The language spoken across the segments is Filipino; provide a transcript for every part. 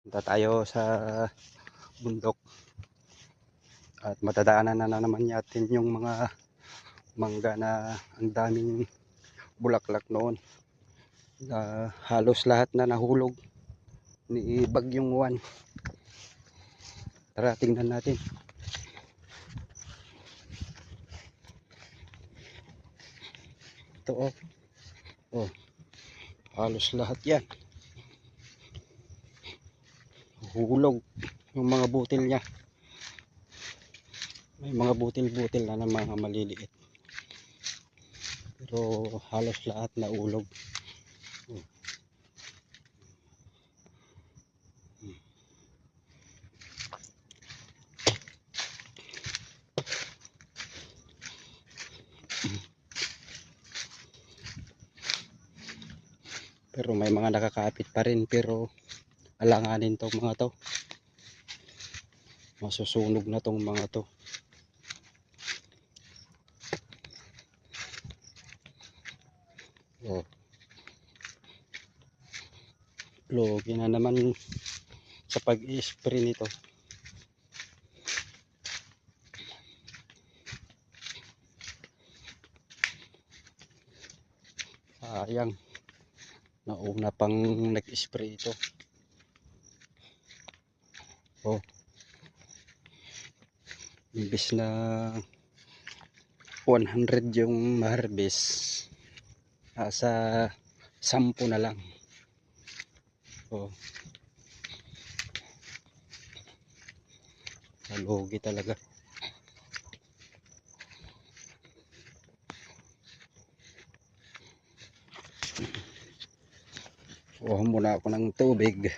Punta tayo sa bundok at matadaanan na naman natin yung mga mangga na ang daming bulaklak noon na halos lahat na nahulog ni Bagyong Juan. Tara, tingnan natin. Ito oh, halos lahat yan hulog yung mga butil niya. May mga butil-butil na ng mga maliliit, pero halos lahat na ulog. Pero may mga nakakapit pa rin, pero alanganin tong mga to, masusunog na tong mga to. Oh, logi na naman sa pag-i-spray nito. Sayang, nauna pang nag-spray ito. Oh, imbis na 100 yung ma-harvest, sa 10 na lang. Oh, nalugi talaga. Kuha muna ako ng tubig,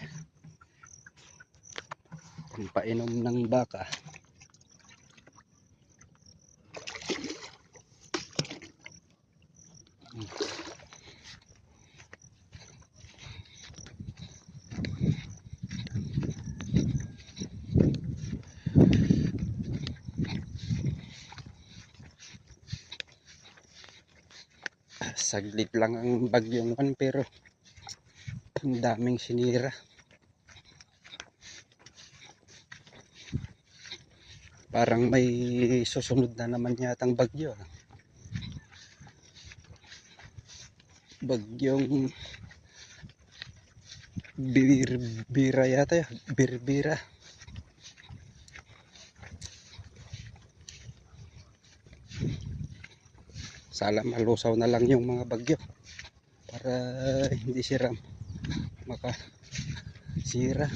painom ng baka. Saglit lang ang Bagyong Juan, pero ang daming sinira. Parang may susunod na naman yatang bagyo. Bagyong Birbira yata, Birbira. Sana malusaw na lang yung mga bagyo para hindi sira makasira.